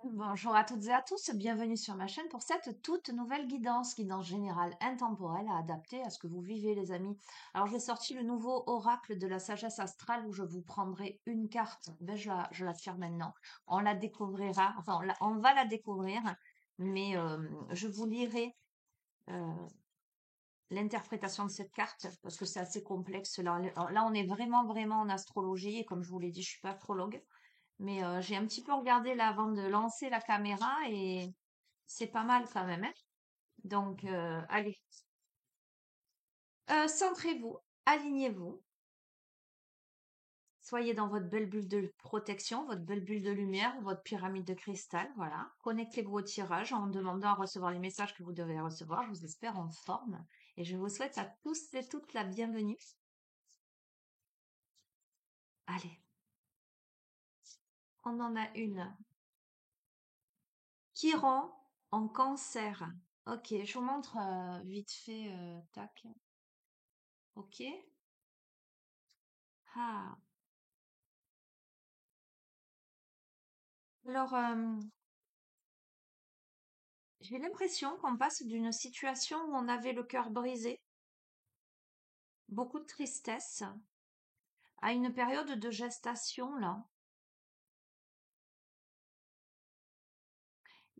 Bonjour à toutes et à tous, bienvenue sur ma chaîne pour cette toute nouvelle guidance générale intemporelle à adapter à ce que vous vivez les amis. Alors j'ai sorti le nouveau oracle de la sagesse astrale où je vous prendrai une carte. Je la tire maintenant. On la découvrira, enfin on va la découvrir, mais je vous lirai euh, l'interprétation de cette carte parce que c'est assez complexe. Là on est vraiment en astrologie et comme je vous l'ai dit, je suis pas astrologue. Mais j'ai un petit peu regardé là avant de lancer la caméra et c'est pas mal quand même, hein. Donc, allez, centrez-vous, alignez-vous, soyez dans votre belle bulle de protection, votre belle bulle de lumière, votre pyramide de cristal, voilà. Connectez-vous au tirage en demandant à recevoir les messages que vous devez recevoir. Je vous espère en forme et je vous souhaite à tous et toutes la bienvenue. Allez, on en a une. Chiron en cancer. Ok, je vous montre vite fait, tac. Ok. Ah. Alors, j'ai l'impression qu'on passe d'une situation où on avait le cœur brisé, beaucoup de tristesse, à une période de gestation, là.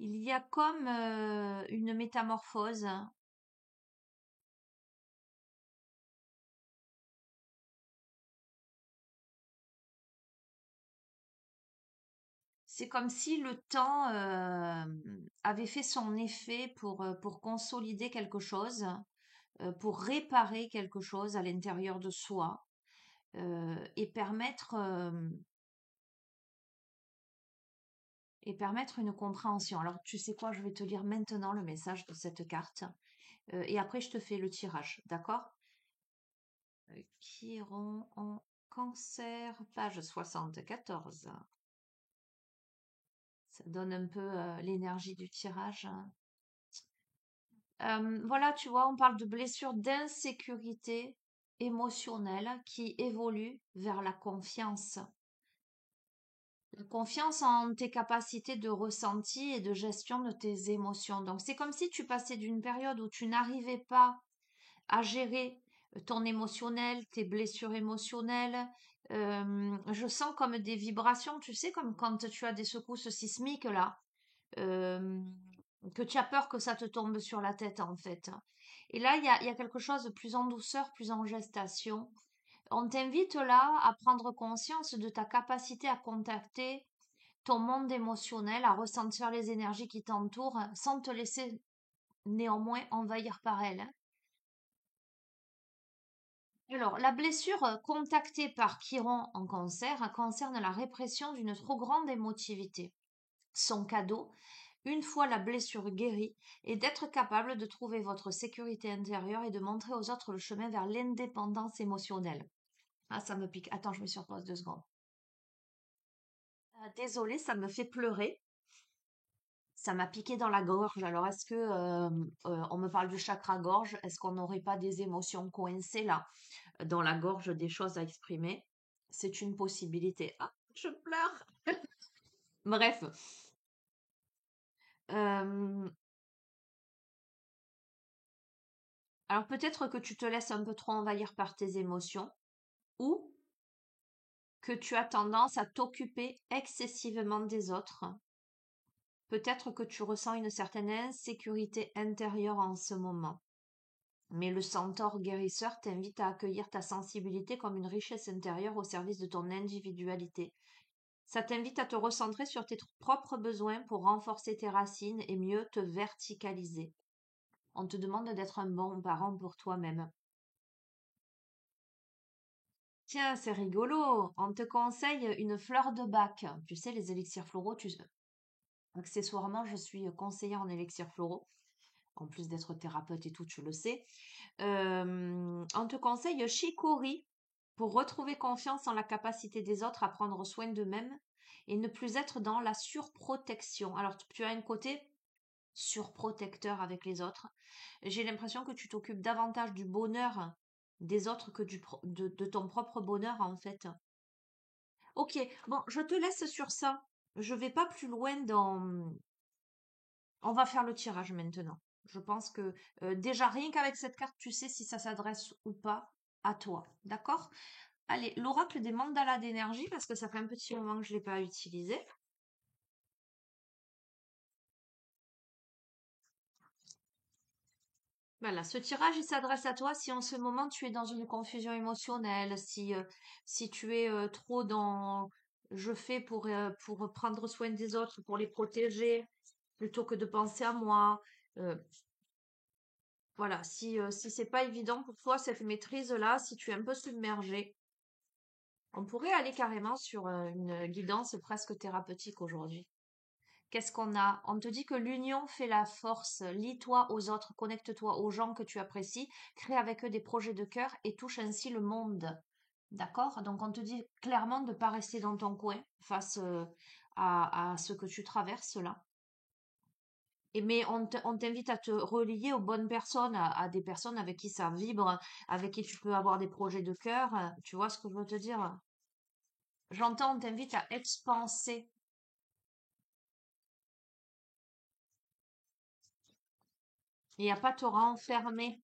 Il y a comme une métamorphose. C'est comme si le temps avait fait son effet pour consolider quelque chose, pour réparer quelque chose à l'intérieur de soi et permettre une compréhension. Alors, tu sais quoi, je vais te lire maintenant le message de cette carte et après je te fais le tirage, d'accord? Chiron en cancer, page 74. Ça donne un peu l'énergie du tirage. Voilà, tu vois, on parle de blessures d'insécurité émotionnelle qui évolue vers la confiance. La confiance en tes capacités de ressenti et de gestion de tes émotions. Donc, c'est comme si tu passais d'une période où tu n'arrivais pas à gérer ton émotionnel, tes blessures émotionnelles. Je sens comme des vibrations, tu sais, comme quand tu as des secousses sismiques là, euh, que tu as peur que ça te tombe sur la tête en fait. Et là, il y a quelque chose de plus en douceur, plus en gestation. On t'invite là à prendre conscience de ta capacité à contacter ton monde émotionnel, à ressentir les énergies qui t'entourent sans te laisser néanmoins envahir par elles, hein. Alors, la blessure contactée par Chiron en cancer concerne la répression d'une trop grande émotivité. Son cadeau, une fois la blessure guérie, est d'être capable de trouver votre sécurité intérieure et de montrer aux autres le chemin vers l'indépendance émotionnelle. Ah, ça me pique. Attends, je me surpose 2 secondes. Désolée, ça me fait pleurer. Ça m'a piqué dans la gorge. Alors, est-ce que on me parle du chakra gorge? Est-ce qu'on n'aurait pas des émotions coincées là, dans la gorge, des choses à exprimer? C'est une possibilité. Ah, je pleure. Bref. Euh, alors peut-être que tu te laisses un peu trop envahir par tes émotions ou que tu as tendance à t'occuper excessivement des autres. Peut-être que tu ressens une certaine insécurité intérieure en ce moment. Mais le centaure guérisseur t'invite à accueillir ta sensibilité comme une richesse intérieure au service de ton individualité. Ça t'invite à te recentrer sur tes propres besoins pour renforcer tes racines et mieux te verticaliser. On te demande d'être un bon parent pour toi-même. Tiens, c'est rigolo. On te conseille une fleur de bac. Tu sais, les élixirs floraux, accessoirement, je suis conseillère en élixirs floraux. En plus d'être thérapeute et tout, tu le sais. On te conseille chicory pour retrouver confiance en la capacité des autres à prendre soin d'eux-mêmes et ne plus être dans la surprotection. Alors, tu as un côté surprotecteur avec les autres. J'ai l'impression que tu t'occupes davantage du bonheur des autres que de ton propre bonheur, en fait. Ok, bon, je te laisse sur ça. je vais pas plus loin dans. On va faire le tirage maintenant. Je pense que déjà, rien qu'avec cette carte, tu sais si ça s'adresse ou pas à toi. D'accord? Allez, l'oracle des mandalas d'énergie, parce que ça fait un petit moment que je ne l'ai pas utilisé. Voilà, ce tirage, il s'adresse à toi si en ce moment tu es dans une confusion émotionnelle, si tu es trop dans je fais pour prendre soin des autres, pour les protéger, plutôt que de penser à moi. euh, voilà, si c'est pas évident pour toi cette maîtrise-là, si tu es un peu submergé, on pourrait aller carrément sur une guidance presque thérapeutique aujourd'hui. Qu'est-ce qu'on a? On te dit que l'union fait la force. Lie-toi aux autres, connecte-toi aux gens que tu apprécies, crée avec eux des projets de cœur et touche ainsi le monde. D'accord? Donc on te dit clairement de ne pas rester dans ton coin face à ce que tu traverses là. Mais on t'invite à te relier aux bonnes personnes, à des personnes avec qui ça vibre, avec qui tu peux avoir des projets de cœur. Tu vois ce que je veux te dire? J'entends, on t'invite à expanser et à pas te renfermer.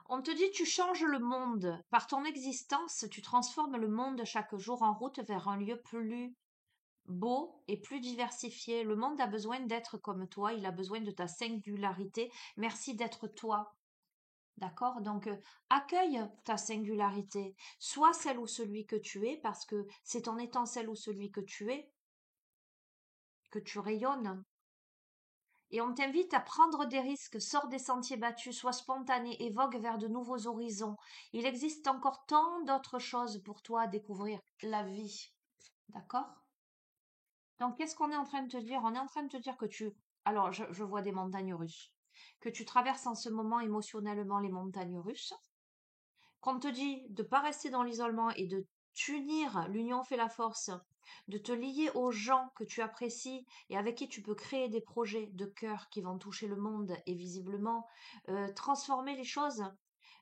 On te dit tu changes le monde. Par ton existence, tu transformes le monde chaque jour en route vers un lieu plus beau et plus diversifié. Le monde a besoin d'être comme toi, il a besoin de ta singularité. Merci d'être toi. D'accord? Donc, accueille ta singularité. Sois celle ou celui que tu es, parce que c'est en étant celle ou celui que tu es que tu rayonnes. Et on t'invite à prendre des risques, sors des sentiers battus, sois spontané et vogue vers de nouveaux horizons. Il existe encore tant d'autres choses pour toi à découvrir. La vie. D'accord? Donc, qu'est-ce qu'on est en train de te dire? On est en train de te dire que tu. Alors, je vois des montagnes russes. Que tu traverses en ce moment émotionnellement les montagnes russes. Qu'on te dit de ne pas rester dans l'isolement et de t'unir, l'union fait la force, de te lier aux gens que tu apprécies et avec qui tu peux créer des projets de cœur qui vont toucher le monde et visiblement transformer les choses,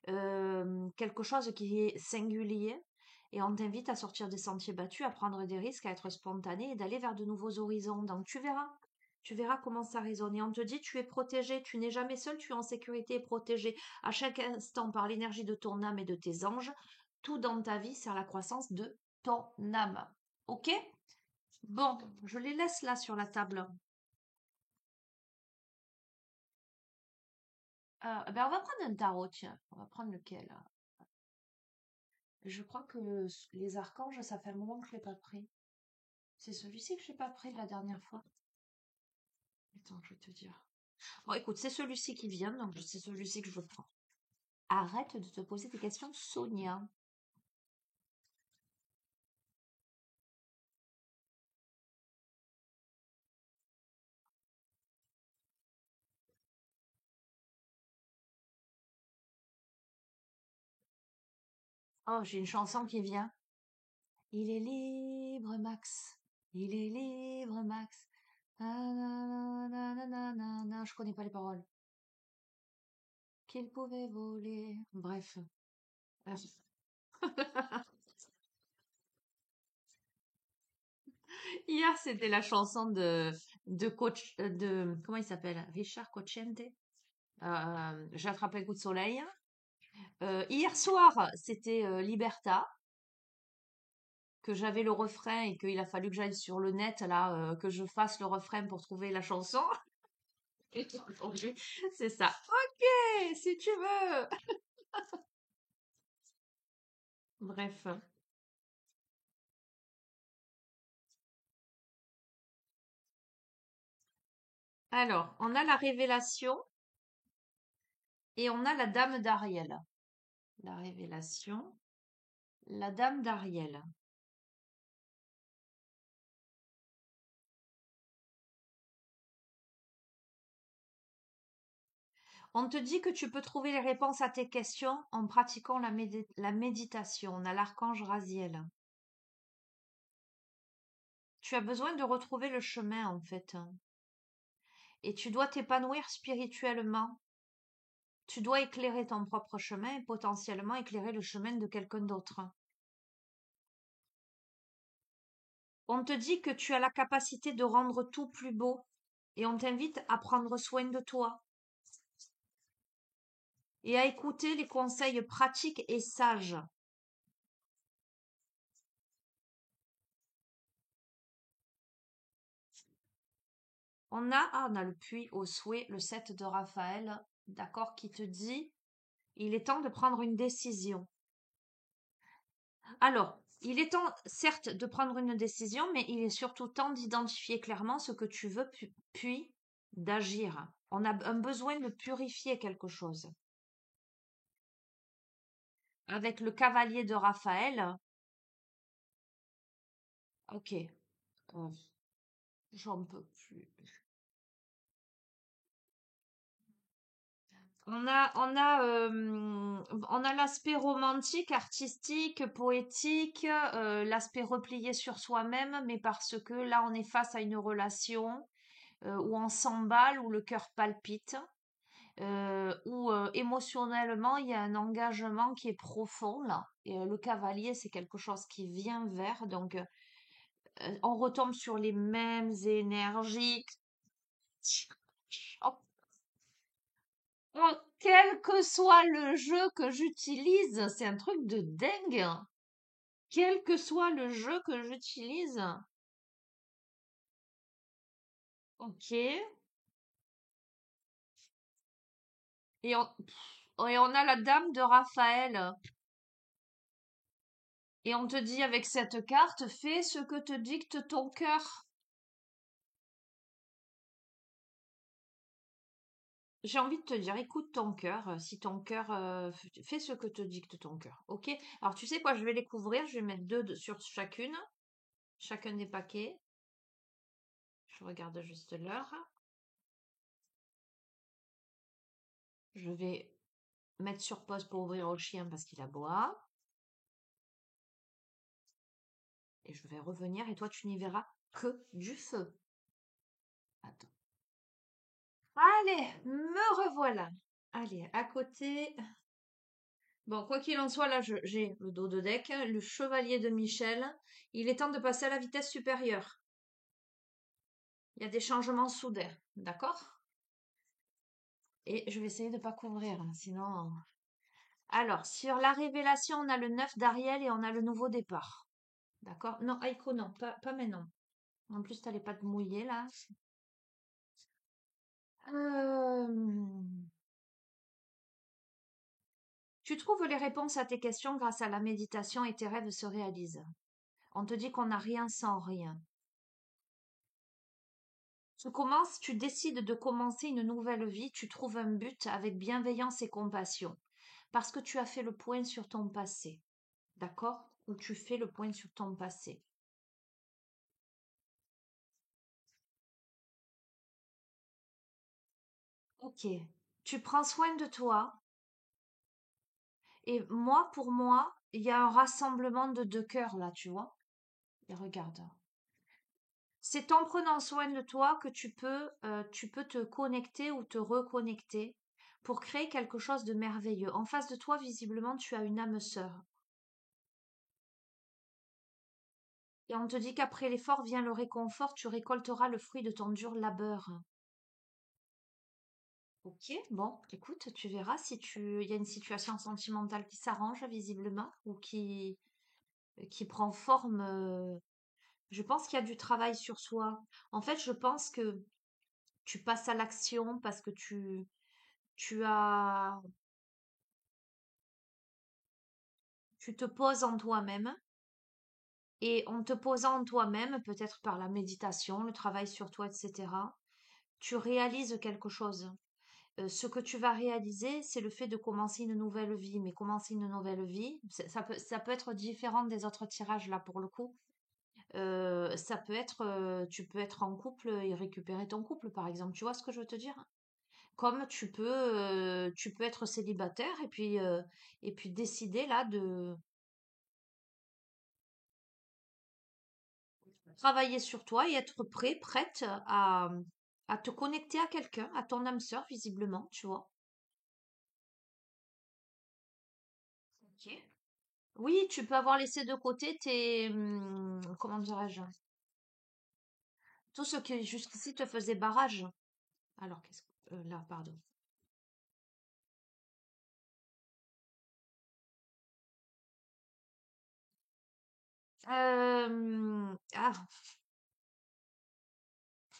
quelque chose qui est singulier. Et on t'invite à sortir des sentiers battus, à prendre des risques, à être spontané et d'aller vers de nouveaux horizons. Donc tu verras. Tu verras comment ça résonne. Et on te dit, tu es protégé, tu n'es jamais seul, tu es en sécurité et protégé à chaque instant par l'énergie de ton âme et de tes anges. Tout dans ta vie sert à la croissance de ton âme. Ok? Bon, je les laisse là sur la table. Ben on va prendre un tarot, tiens. On va prendre lequel? Je crois que les archanges, ça fait un moment que je ne l'ai pas pris. C'est celui-ci que je n'ai pas pris la dernière fois. Attends, je vais te dire. Bon, écoute, c'est celui-ci qui vient, donc c'est celui-ci que je prends. Arrête de te poser des questions, Sonia. Oh, j'ai une chanson qui vient. Il est libre, Max. Il est libre, Max. Nananana. Je connais pas les paroles. Qu'il pouvait voler. Bref. Hier, c'était la chanson de coach, comment il s'appelle? Richard Cocciante. J'ai attrapé un coup de soleil. Hier soir, c'était Liberta, que j'avais le refrain et qu'il a fallu que j'aille sur le net, là, que je fasse le refrain pour trouver la chanson. Et aujourd'hui, c'est ça. Ok, si tu veux. Bref. Alors, on a la révélation et on a la dame d'Ariel. La révélation, la dame d'Ariel. On te dit que tu peux trouver les réponses à tes questions en pratiquant la méditation. On a l'archange Raziel. Tu as besoin de retrouver le chemin, en fait. Et tu dois t'épanouir spirituellement. Tu dois éclairer ton propre chemin et potentiellement éclairer le chemin de quelqu'un d'autre. On te dit que tu as la capacité de rendre tout plus beau et on t'invite à prendre soin de toi et à écouter les conseils pratiques et sages. On a le puits au souhait, le 7 de Raphaël, d'accord, qui te dit, il est temps de prendre une décision. Alors, il est temps, certes, de prendre une décision, mais il est surtout temps d'identifier clairement ce que tu veux, puis d'agir. On a un besoin de purifier quelque chose. Avec le cavalier de Raphaël, ok, euh, j'en peux plus. On a l'aspect romantique, artistique, poétique, l'aspect replié sur soi-même, mais parce que là, on est face à une relation où on s'emballe, où le cœur palpite, où émotionnellement, il y a un engagement qui est profond, là. Et le cavalier, c'est quelque chose qui vient vers, donc on retombe sur les mêmes énergies. Oh, oh, quel que soit le jeu que j'utilise, c'est un truc de dingue. Quel que soit le jeu que j'utilise. Ok. Et on a la dame de Raphaël. Et on te dit avec cette carte, fais ce que te dicte ton cœur. J'ai envie de te dire, écoute ton cœur, si ton cœur fait ce que te dicte ton cœur. Ok? Alors tu sais quoi, je vais les couvrir, je vais mettre sur chacun des paquets. Je regarde juste l'heure. Je vais mettre sur pause pour ouvrir au chien parce qu'il aboie. Et je vais revenir et toi tu n'y verras que du feu. Attends. Allez, me revoilà. Allez, à côté. Bon, quoi qu'il en soit, là, j'ai le dos de deck, le chevalier de Michel. Il est temps de passer à la vitesse supérieure. Il y a des changements soudains, d'accord? Et je vais essayer de ne pas couvrir, hein, sinon... Alors, sur la révélation, on a le 9 d'Ariel et on a le nouveau départ. D'accord? Non, Aiko, non, pas maintenant. En plus, t'as les pattes mouillées, là. Euh, Tu trouves les réponses à tes questions grâce à la méditation et tes rêves se réalisent. On te dit qu'on n'a rien sans rien. Tu décides de commencer une nouvelle vie, tu trouves un but avec bienveillance et compassion, parce que tu as fait le point sur ton passé, d'accord? Ou tu fais le point sur ton passé. Ok, tu prends soin de toi, et moi, pour moi, il y a un rassemblement de deux cœurs là, tu vois? Et regarde. C'est en prenant soin de toi que tu peux te connecter ou te reconnecter pour créer quelque chose de merveilleux. En face de toi, visiblement, tu as une âme sœur. Et on te dit qu'après l'effort vient le réconfort, tu récolteras le fruit de ton dur labeur. Ok, bon, écoute, tu verras si il y a une situation sentimentale qui s'arrange visiblement ou qui prend forme. Je pense qu'il y a du travail sur soi. En fait, je pense que tu passes à l'action parce que tu as, tu te poses en toi-même et en te posant en toi-même, peut-être par la méditation, le travail sur toi, etc., tu réalises quelque chose. Ce que tu vas réaliser, c'est le fait de commencer une nouvelle vie. Mais commencer une nouvelle vie, ça peut être différent des autres tirages là pour le coup. Ça peut être, tu peux être en couple et récupérer ton couple, par exemple. Tu vois ce que je veux te dire? Comme tu peux être célibataire et puis décider là de travailler sur toi et être prêt, prête à te connecter à quelqu'un, à ton âme sœur, visiblement, tu vois. Ok. Oui, tu peux avoir laissé de côté comment dirais-je, tout ce qui jusqu'ici te faisait barrage. Alors, qu'est-ce que, là, pardon. Ah,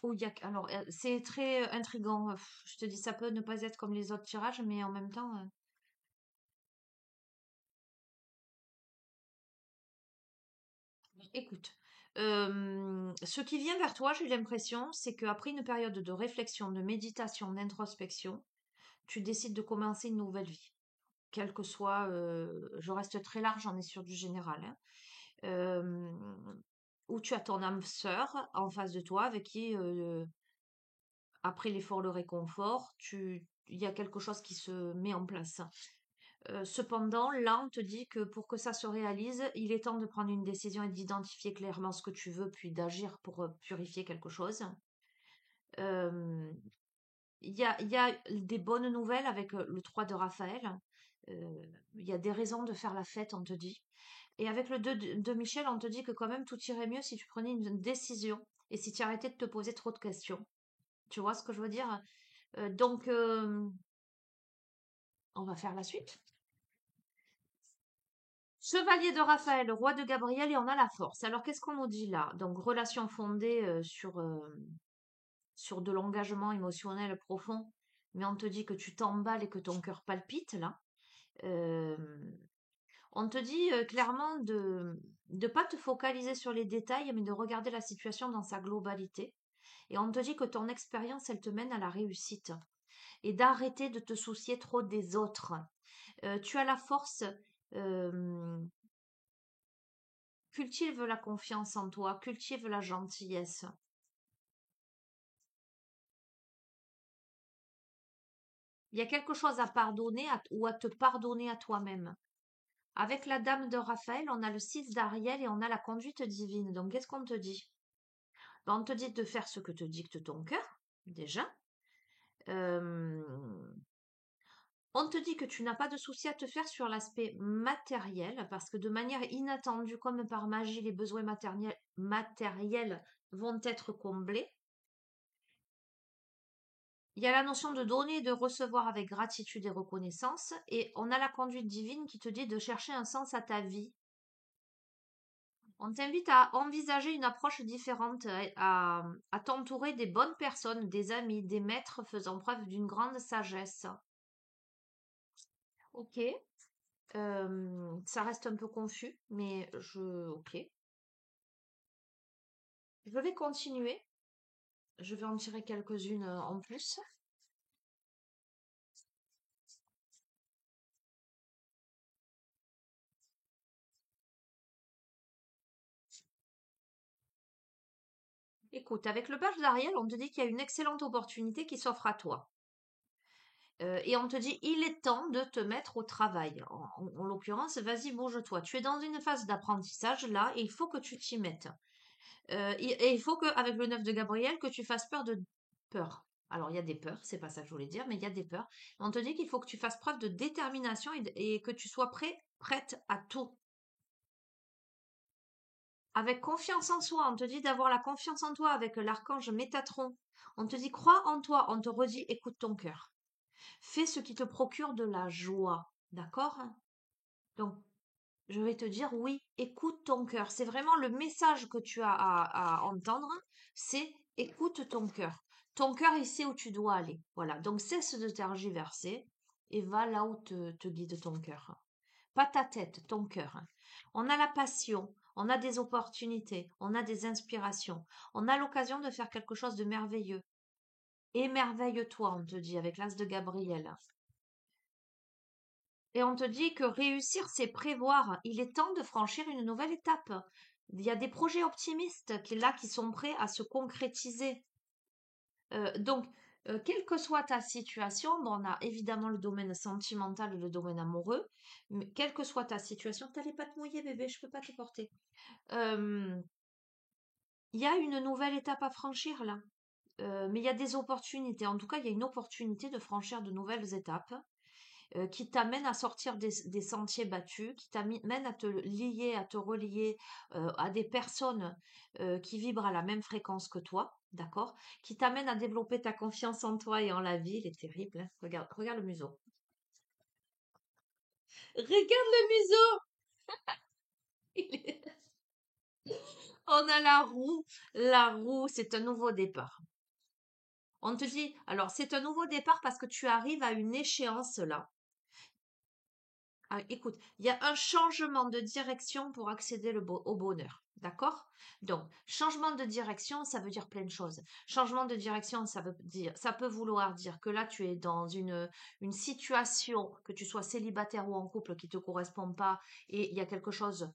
oh, alors, c'est très intriguant. Je te dis, ça peut ne pas être comme les autres tirages, mais en même temps, écoute, ce qui vient vers toi, j'ai l'impression, c'est qu'après une période de réflexion, de méditation, d'introspection, tu décides de commencer une nouvelle vie. Quel que soit, je reste très large, on est sur du général, hein. Euh, où tu as ton âme sœur en face de toi, avec qui, après l'effort, le réconfort, il y a quelque chose qui se met en place. Cependant, là, on te dit que pour que ça se réalise, il est temps de prendre une décision et d'identifier clairement ce que tu veux, puis d'agir pour purifier quelque chose. Euh, il y a des bonnes nouvelles avec le 3 de Raphaël. Il y a des raisons de faire la fête, on te dit. Et avec le 2 de Michel, on te dit que quand même tout irait mieux si tu prenais une décision et si tu arrêtais de te poser trop de questions. Tu vois ce que je veux dire? Donc, on va faire la suite. Chevalier de Raphaël, roi de Gabriel, et on a la force. Alors, qu'est-ce qu'on nous dit là? Donc, relation fondée sur de l'engagement émotionnel profond, mais on te dit que tu t'emballes et que ton cœur palpite là. Euh, on te dit clairement de ne pas te focaliser sur les détails, mais de regarder la situation dans sa globalité. Et on te dit que ton expérience, elle te mène à la réussite. Et d'arrêter de te soucier trop des autres. Tu as la force, euh, cultive la confiance en toi, cultive la gentillesse. Il y a quelque chose à pardonner ou à te pardonner à toi-même. Avec la dame de Raphaël, on a le 6 d'Ariel et on a la conduite divine. Donc, qu'est-ce qu'on te dit? Ben, on te dit de faire ce que te dicte ton cœur, déjà. Euh, on te dit que tu n'as pas de souci à te faire sur l'aspect matériel, parce que de manière inattendue, comme par magie, les besoins matériels vont être comblés. Il y a la notion de donner et de recevoir avec gratitude et reconnaissance, et on a la conduite divine qui te dit de chercher un sens à ta vie. On t'invite à envisager une approche différente, à t'entourer des bonnes personnes, des amis, des maîtres faisant preuve d'une grande sagesse. Ok, ça reste un peu confus, mais ok. Je vais continuer. Je vais en tirer quelques-unes en plus. Écoute, avec le page d'Ariel, on te dit qu'il y a une excellente opportunité qui s'offre à toi. Et on te dit, il est temps de te mettre au travail. En l'occurrence, vas-y, bouge-toi. Tu es dans une phase d'apprentissage là, et il faut que tu t'y mettes. Et il faut qu'avec le 9 de Gabriel, que tu fasses peur. Alors, il y a des peurs, c'est pas ça que je voulais dire, mais il y a des peurs. On te dit qu'il faut que tu fasses preuve de détermination et que tu sois prête à tout. Avec confiance en soi, on te dit d'avoir la confiance en toi avec l'archange Métatron. On te dit crois en toi, on te redit écoute ton cœur. Fais ce qui te procure de la joie. D'accord? Donc, je vais te dire oui, écoute ton cœur. C'est vraiment le message que tu as à entendre, c'est écoute ton cœur. Ton cœur, il sait où tu dois aller. Voilà, donc cesse de tergiverser et va là où te guide ton cœur. Pas ta tête, ton cœur. On a la passion, on a des opportunités, on a des inspirations, on a l'occasion de faire quelque chose de merveilleux. Émerveille-toi, on te dit, avec l'as de Gabriel. Et on te dit que réussir, c'est prévoir. Il est temps de franchir une nouvelle étape. Il y a des projets optimistes qui sont prêts à se concrétiser. Donc, quelle que soit ta situation, bon, on a évidemment le domaine sentimental et le domaine amoureux, mais quelle que soit ta situation, t'allais pas te mouiller, bébé, je peux pas te porter. Euh, Il y a une nouvelle étape à franchir là. Mais il y a des opportunités. En tout cas, il y a une opportunité de franchir de nouvelles étapes qui t'amènent à sortir des sentiers battus, qui t'amènent à te lier, à te relier à des personnes qui vibrent à la même fréquence que toi, d'accord? Qui t'amènent à développer ta confiance en toi et en la vie. Il est terrible, hein. Regarde, regarde le museau. Regarde le museau! Il est- On a la roue. La roue, c'est un nouveau départ. On te dit, alors c'est un nouveau départ parce que tu arrives à une échéance là. Ah, écoute, il y a un changement de direction pour accéder au bonheur. D'accord? Donc, changement de direction, ça veut dire plein de choses. Changement de direction, ça peut vouloir dire que là, tu es dans une situation, que tu sois célibataire ou en couple, qui te correspond pas, et il y a quelque chose,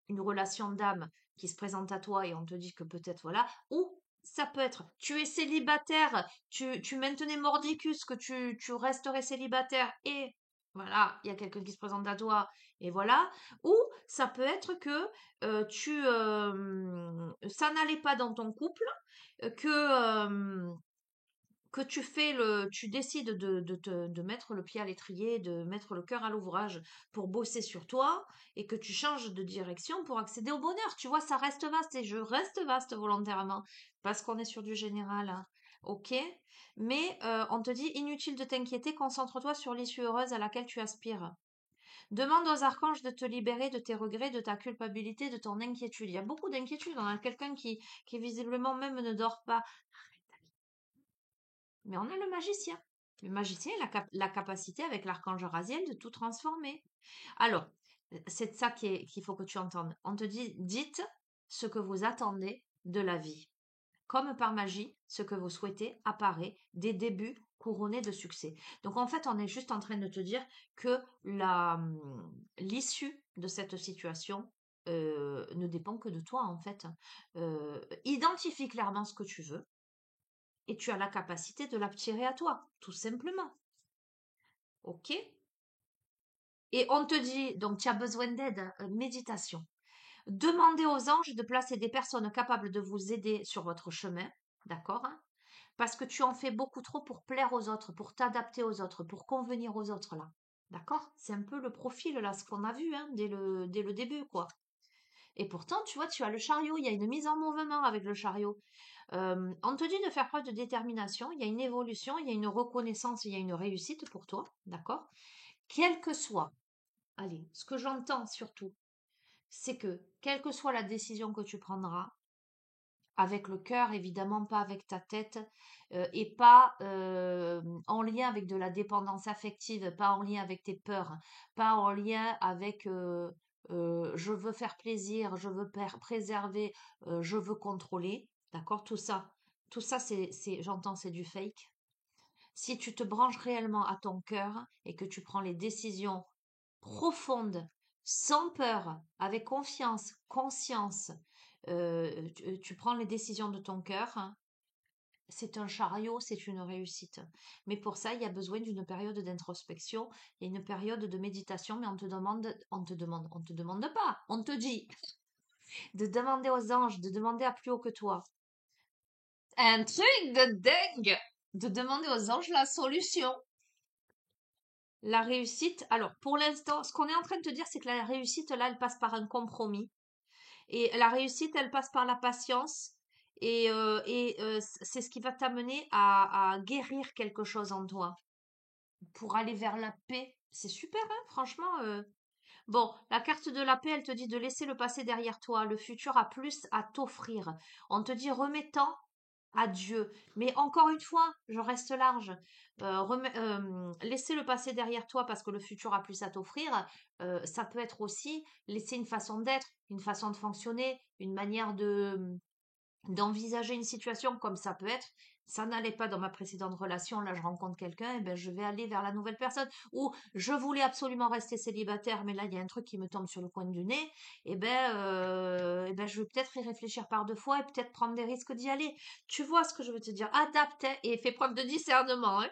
une relation d'âme qui se présente à toi et on te dit que peut-être voilà, ou ça peut être tu es célibataire, tu maintenais mordicus que tu resterais célibataire et voilà, il y a quelqu'un qui se présente à toi et voilà, ou ça peut être que ça n'allait pas dans ton couple, que tu décides de mettre le pied à l'étrier, de mettre le cœur à l'ouvrage pour bosser sur toi et que tu changes de direction pour accéder au bonheur. Tu vois, ça reste vaste et je reste vaste volontairement parce qu'on est sur du général, hein. Ok? Mais on te dit inutile de t'inquiéter, concentre-toi sur l'issue heureuse à laquelle tu aspires. Demande aux archanges de te libérer de tes regrets, de ta culpabilité, de ton inquiétude. Il y a beaucoup d'inquiétude. On a quelqu'un qui visiblement même ne dort pas. Mais on a le magicien. Le magicien a la capacité avec l'archange Raziel de tout transformer. Alors, c'est ça qu'il faut que tu entendes. On te dit, dites ce que vous attendez de la vie. Comme par magie, ce que vous souhaitez apparaît des débuts couronnés de succès. Donc en fait, on est juste en train de te dire que l'issue de cette situation ne dépend que de toi en fait. Identifie clairement ce que tu veux et tu as la capacité de l'attirer à toi, tout simplement. OK? Et on te dit, donc tu as besoin d'aide, méditation. Demandez aux anges de placer des personnes capables de vous aider sur votre chemin, d'accord? Hein? Parce que tu en fais beaucoup trop pour plaire aux autres, pour t'adapter aux autres, pour convenir aux autres, là. D'accord? C'est un peu le profil, là, ce qu'on a vu, hein, dès le début, quoi. Et pourtant, tu vois, tu as le chariot, il y a une mise en mouvement avec le chariot. On te dit de faire preuve de détermination, il y a une évolution, il y a une reconnaissance, il y a une réussite pour toi, d'accord? Quel que soit, allez, ce que j'entends surtout, c'est que quelle que soit la décision que tu prendras, avec le cœur, évidemment, pas avec ta tête, et pas en lien avec de la dépendance affective, pas en lien avec tes peurs, pas en lien avec je veux faire plaisir, je veux préserver, je veux contrôler, d'accord? Tout ça, j'entends, c'est du fake. Si tu te branches réellement à ton cœur et que tu prends les décisions profondes, sans peur, avec confiance, conscience, tu prends les décisions de ton cœur, hein, c'est un chariot, c'est une réussite. Mais pour ça, il y a besoin d'une période d'introspection et une période de méditation, mais on te demande pas, on te dit de demander aux anges, de demander à plus haut que toi. Un truc de dingue! De demander aux anges la solution. La réussite, alors pour l'instant, ce qu'on est en train de te dire, c'est que la réussite, là, elle passe par un compromis. Et la réussite, elle passe par la patience. C'est ce qui va t'amener à guérir quelque chose en toi pour aller vers la paix. C'est super, hein, franchement. Bon, la carte de la paix, elle te dit de laisser le passé derrière toi. Le futur a plus à t'offrir. On te dit remettant à Dieu. Mais encore une fois, je reste large. Laisser le passé derrière toi parce que le futur a plus à t'offrir, ça peut être aussi laisser une façon d'être, une façon de fonctionner, une manière d'envisager une situation comme ça peut être. Ça n'allait pas dans ma précédente relation, là je rencontre quelqu'un, et ben je vais aller vers la nouvelle personne. Ou je voulais absolument rester célibataire, mais là il y a un truc qui me tombe sur le coin du nez, et ben je vais peut-être y réfléchir par deux fois et peut-être prendre des risques d'y aller. Tu vois ce que je veux te dire? Adapte hein, et fais preuve de discernement, hein.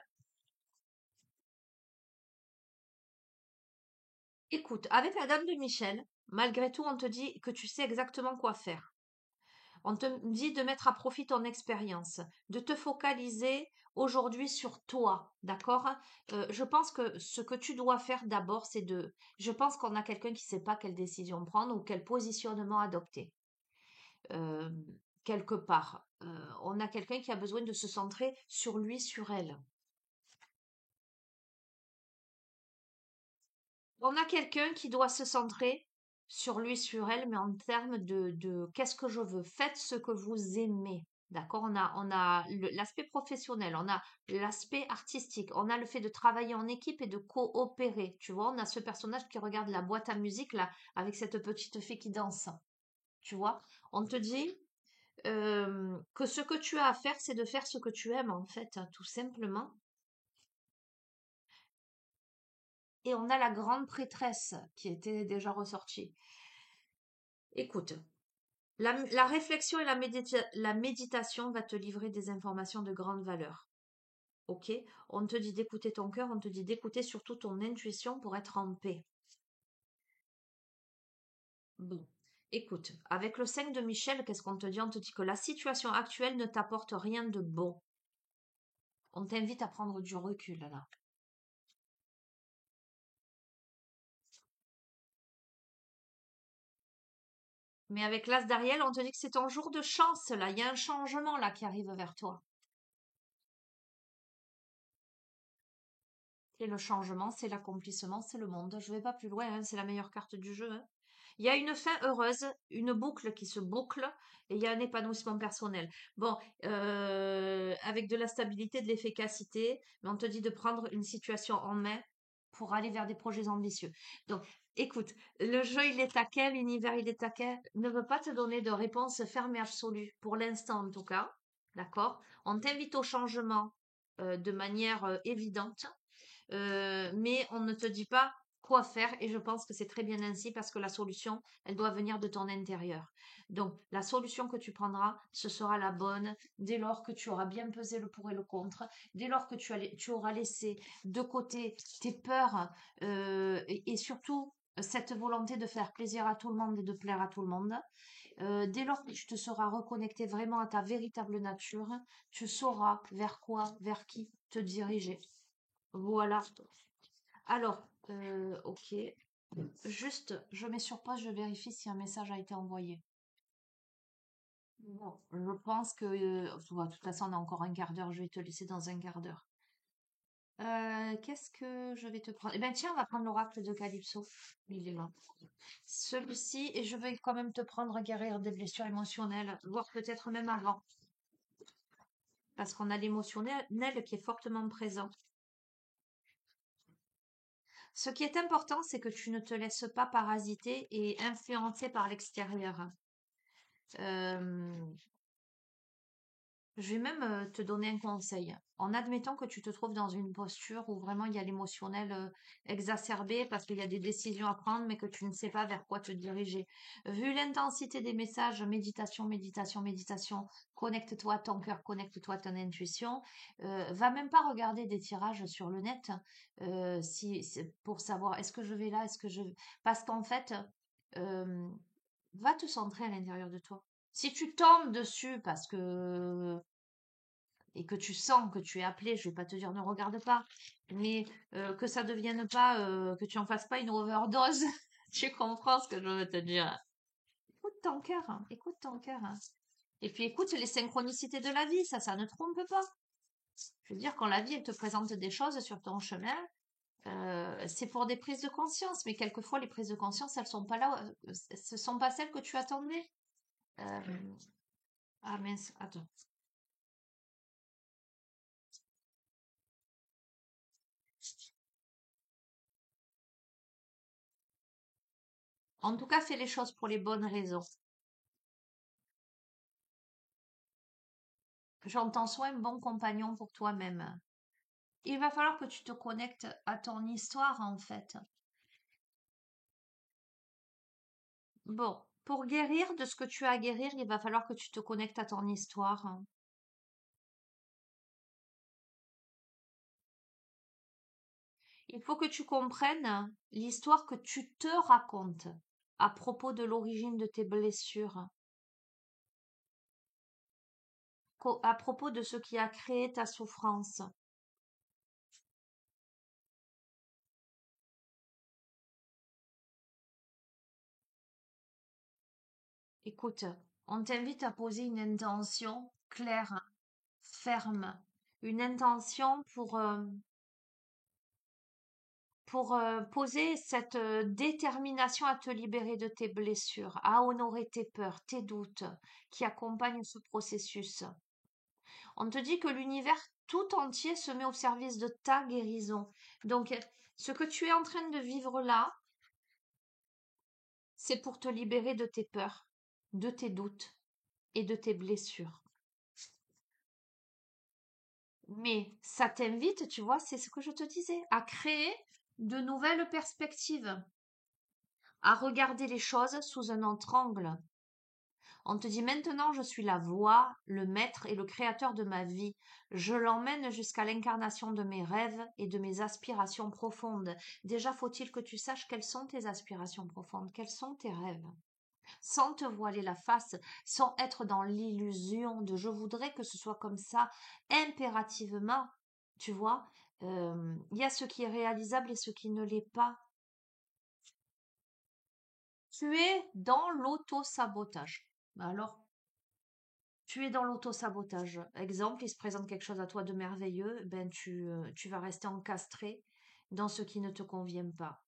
Écoute, avec la dame de Michel, malgré tout, on te dit que tu sais exactement quoi faire. On te dit de mettre à profit ton expérience, de te focaliser aujourd'hui sur toi, d'accord? Je pense que ce que tu dois faire d'abord, c'est de... Je pense qu'on a quelqu'un qui ne sait pas quelle décision prendre ou quel positionnement adopter. Euh, quelque part. On a quelqu'un qui a besoin de se centrer sur lui, sur elle. On a quelqu'un qui doit se centrer sur lui, sur elle, mais en termes de qu'est-ce que je veux? Faites ce que vous aimez. D'accord? On a l'aspect professionnel, on a l'aspect artistique, on a le fait de travailler en équipe et de coopérer. Tu vois, on a ce personnage qui regarde la boîte à musique là, avec cette petite fille qui danse. Tu vois? On te dit que ce que tu as à faire, c'est de faire ce que tu aimes, en fait, tout simplement. Et on a la grande prêtresse qui était déjà ressortie. Écoute, la réflexion et la méditation va te livrer des informations de grande valeur. Ok? On te dit d'écouter ton cœur, on te dit d'écouter surtout ton intuition pour être en paix. Bon. Écoute, avec le 5 de Michel, qu'est-ce qu'on te dit? On te dit que la situation actuelle ne t'apporte rien de bon. On t'invite à prendre du recul là. Mais avec l'As d'Ariel, on te dit que c'est ton jour de chance là. Il y a un changement là qui arrive vers toi. Et le changement, c'est l'accomplissement, c'est le monde. Je vais pas plus loin, hein, c'est la meilleure carte du jeu, hein. Il y a une fin heureuse, une boucle qui se boucle, et il y a un épanouissement personnel. Bon, avec de la stabilité, de l'efficacité, mais on te dit de prendre une situation en main pour aller vers des projets ambitieux. Donc, écoute, le jeu, il est taquin, l'univers, il est taquin, ne veut pas te donner de réponse ferme et absolue, pour l'instant en tout cas, d'accord? On t'invite au changement de manière évidente. Mais on ne te dit pas quoi faire et je pense que c'est très bien ainsi parce que la solution, elle doit venir de ton intérieur. Donc, la solution que tu prendras, ce sera la bonne dès lors que tu auras bien pesé le pour et le contre, dès lors que tu auras laissé de côté tes peurs et surtout cette volonté de faire plaisir à tout le monde et de plaire à tout le monde. Dès lors que tu te seras reconnecté vraiment à ta véritable nature, tu sauras vers quoi, vers qui te diriger. Voilà. Alors, ok. Juste, je mets sur pause, je vérifie si un message a été envoyé. Bon, je pense que, de toute façon, on a encore un quart d'heure, je vais te laisser dans un quart d'heure. Qu'est-ce que je vais te prendre? Eh ben tiens, on va prendre l'oracle de Calypso. Il est là. Celui-ci, et je vais quand même te prendre guérir des blessures émotionnelles, voire peut-être même avant, parce qu'on a l'émotionnel qui est fortement présent. Ce qui est important, c'est que tu ne te laisses pas parasiter et influencer par l'extérieur. Euh, je vais même te donner un conseil. En admettant que tu te trouves dans une posture où vraiment il y a l'émotionnel exacerbé parce qu'il y a des décisions à prendre mais que tu ne sais pas vers quoi te diriger. Vu l'intensité des messages, méditation, méditation, méditation, connecte-toi à ton cœur, connecte-toi à ton intuition. Va même pas regarder des tirages sur le net pour savoir est-ce que je vais là, est-ce que je... Parce qu'en fait, euh, va te centrer à l'intérieur de toi. Si tu tombes dessus parce que et que tu sens que tu es appelé, je vais pas te dire ne regarde pas, mais que ça devienne pas, que tu en fasses pas une overdose, tu comprends ce que je veux te dire. Écoute ton cœur, hein, écoute ton cœur, hein. Et puis écoute les synchronicités de la vie, ça ne trompe pas. Je veux dire, quand la vie elle te présente des choses sur ton chemin, c'est pour des prises de conscience, mais quelquefois les prises de conscience, elles sont pas là, ce sont pas celles que tu attendais. Euh, ah mince, attends. En tout cas, fais les choses pour les bonnes raisons. J'entends soit un bon compagnon pour toi-même. Il va falloir que tu te connectes à ton histoire, en fait. Bon, pour guérir de ce que tu as à guérir, il va falloir que tu te connectes à ton histoire. Il faut que tu comprennes l'histoire que tu te racontes à propos de l'origine de tes blessures, à propos de ce qui a créé ta souffrance. Écoute, on t'invite à poser une intention claire, ferme, une intention pour poser cette détermination à te libérer de tes blessures, à honorer tes peurs, tes doutes qui accompagnent ce processus. On te dit que l'univers tout entier se met au service de ta guérison. Donc, ce que tu es en train de vivre là, c'est pour te libérer de tes peurs, de tes doutes et de tes blessures. Mais ça t'invite, tu vois, c'est ce que je te disais, à créer de nouvelles perspectives, à regarder les choses sous un autre angle. On te dit maintenant, je suis la voix, le maître et le créateur de ma vie. Je l'emmène jusqu'à l'incarnation de mes rêves et de mes aspirations profondes. Déjà, faut-il que tu saches quelles sont tes aspirations profondes, quels sont tes rêves, sans te voiler la face, sans être dans l'illusion de je voudrais que ce soit comme ça, impérativement. Tu vois, il y a ce qui est réalisable et ce qui ne l'est pas. Tu es dans l'auto-sabotage. Alors, tu es dans l'auto-sabotage. Exemple, il se présente quelque chose à toi de merveilleux, ben tu vas rester encastré dans ce qui ne te convient pas.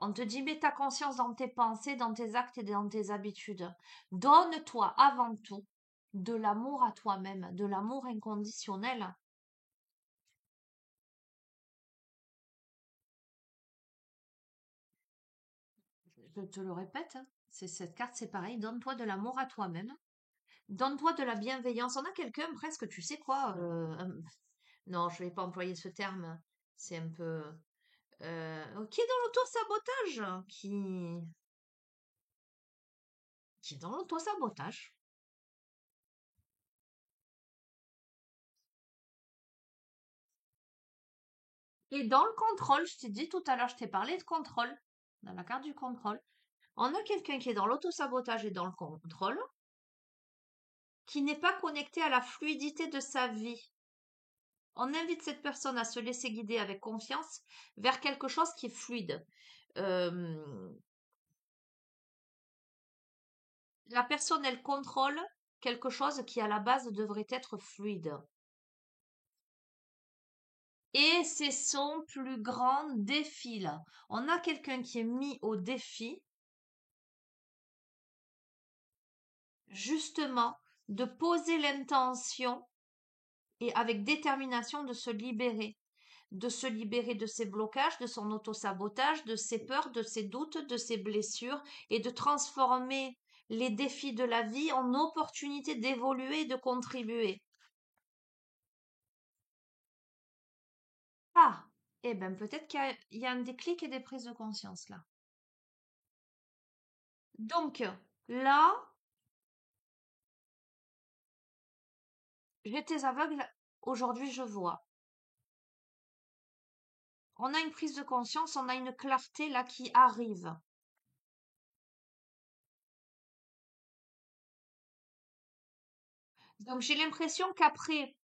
On te dit, mets ta conscience dans tes pensées, dans tes actes et dans tes habitudes. Donne-toi avant tout de l'amour à toi-même, de l'amour inconditionnel. Je te le répète, hein, c'est cette carte, c'est pareil. Donne-toi de l'amour à toi-même. Donne-toi de la bienveillance. On a quelqu'un presque, tu sais quoi, non, je vais pas employer ce terme. C'est un peu qui est dans l'auto-sabotage, qui est dans l'auto-sabotage. Et dans le contrôle, je t'ai dit tout à l'heure, je t'ai parlé de contrôle, dans la carte du contrôle. On a quelqu'un qui est dans l'auto-sabotage et dans le contrôle, qui n'est pas connecté à la fluidité de sa vie. On invite cette personne à se laisser guider avec confiance vers quelque chose qui est fluide. Euh, la personne, elle contrôle quelque chose qui, à la base, devrait être fluide. Et c'est son plus grand défi là. On a quelqu'un qui est mis au défi, justement, de poser l'intention et avec détermination de se libérer de ses blocages, de son auto-sabotage, de ses peurs, de ses doutes, de ses blessures et de transformer les défis de la vie en opportunités d'évoluer et de contribuer. Ah, eh bien peut-être qu'il y a un déclic et des prises de conscience là. Donc, là, j'étais aveugle, aujourd'hui je vois. On a une prise de conscience, on a une clarté là qui arrive. Donc j'ai l'impression qu'après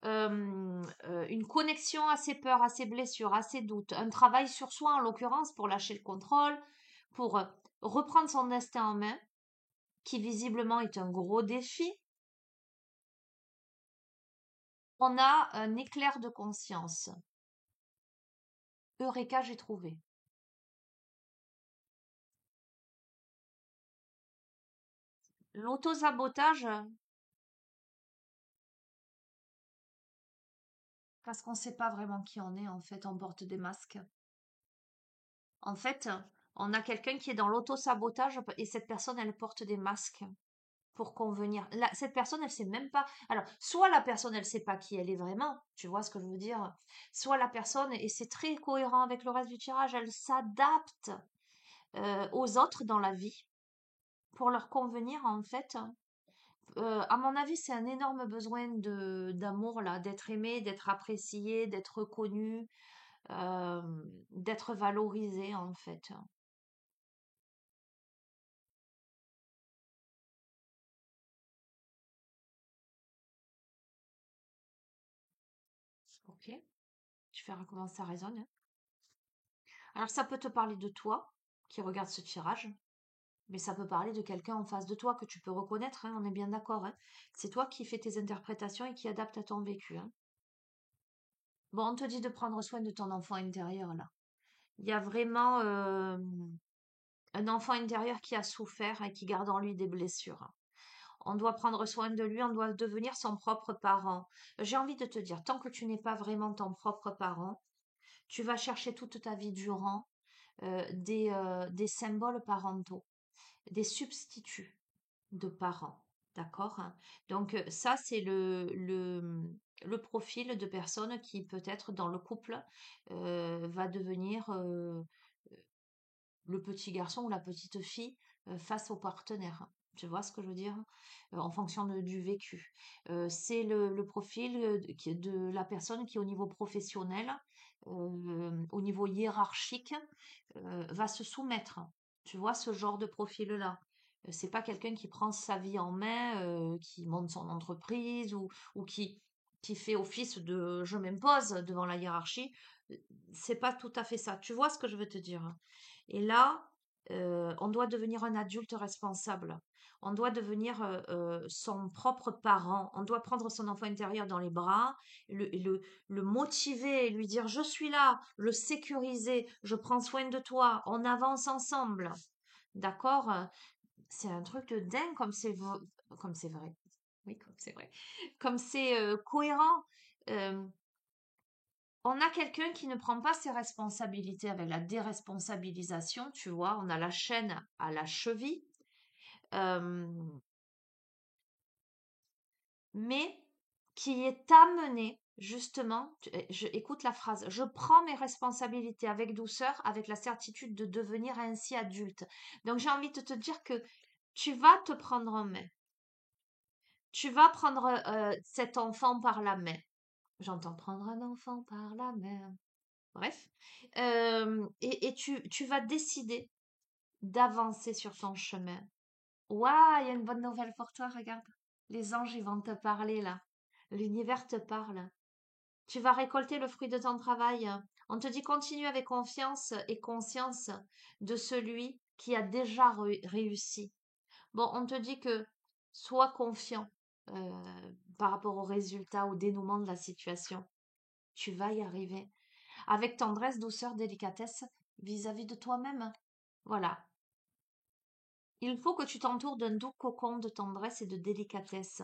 une connexion à ses peurs, à ses blessures, à ses doutes, un travail sur soi en l'occurrence pour lâcher le contrôle, pour reprendre son destin en main, qui visiblement est un gros défi, on a un éclair de conscience. Eureka, j'ai trouvé. L'auto-sabotage, parce qu'on ne sait pas vraiment qui on est, en fait, on porte des masques. En fait, on a quelqu'un qui est dans l'auto-sabotage et cette personne, elle porte des masques. pour convenir. Cette personne, elle sait même pas. Alors, soit la personne, elle sait pas qui elle est vraiment, tu vois ce que je veux dire? Soit la personne, et c'est très cohérent avec le reste du tirage, elle s'adapte aux autres dans la vie pour leur convenir, en fait. À mon avis, c'est un énorme besoin d'amour, là, d'être aimé, d'être apprécié, d'être reconnu, euh, d'être valorisé, en fait. Ok, tu verras comment ça résonne, hein. Alors, ça peut te parler de toi qui regarde ce tirage, mais ça peut parler de quelqu'un en face de toi que tu peux reconnaître, hein, on est bien d'accord, hein. C'est toi qui fais tes interprétations et qui adapte à ton vécu, hein. Bon, on te dit de prendre soin de ton enfant intérieur, là. Il y a vraiment un enfant intérieur qui a souffert et qui garde en lui des blessures. On doit prendre soin de lui, on doit devenir son propre parent. J'ai envie de te dire, tant que tu n'es pas vraiment ton propre parent, tu vas chercher toute ta vie durant des symboles parentaux, des substituts de parents. D'accord? Donc ça, c'est le profil de personne qui peut-être dans le couple va devenir le petit garçon ou la petite fille face au partenaire. Tu vois ce que je veux dire? En fonction du vécu. C'est le profil de la personne qui, au niveau professionnel, au niveau hiérarchique, va se soumettre. Tu vois ce genre de profil-là. C'est pas quelqu'un qui prend sa vie en main, qui monte son entreprise ou qui fait office de je m'impose devant la hiérarchie. Euh, C'est pas tout à fait ça. Tu vois ce que je veux te dire? Et là, on doit devenir un adulte responsable. On doit devenir son propre parent. On doit prendre son enfant intérieur dans les bras, le motiver, lui dire je suis là, le sécuriser, je prends soin de toi, on avance ensemble. D'accord? C'est un truc de dingue comme c'est vrai. Oui, comme c'est vrai. Comme c'est cohérent. Euh, on a quelqu'un qui ne prend pas ses responsabilités avec la déresponsabilisation, tu vois, on a la chaîne à la cheville, euh, mais qui est amené justement, écoute la phrase, je prends mes responsabilités avec douceur, avec la certitude de devenir ainsi adulte. Donc j'ai envie de te dire que tu vas te prendre en main, tu vas prendre cet enfant par la main. J'entends prendre un enfant par la main. Bref. Et tu vas décider d'avancer sur ton chemin. Waouh, il y a une bonne nouvelle pour toi, regarde. Les anges, ils vont te parler là. L'univers te parle. Tu vas récolter le fruit de ton travail. On te dit continue avec confiance et conscience de celui qui a déjà réussi. Bon, on te dit que sois confiant par rapport au résultat, au dénouement de la situation. Tu vas y arriver. Avec tendresse, douceur, délicatesse vis-à-vis de toi-même. Voilà. Il faut que tu t'entoures d'un doux cocon de tendresse et de délicatesse.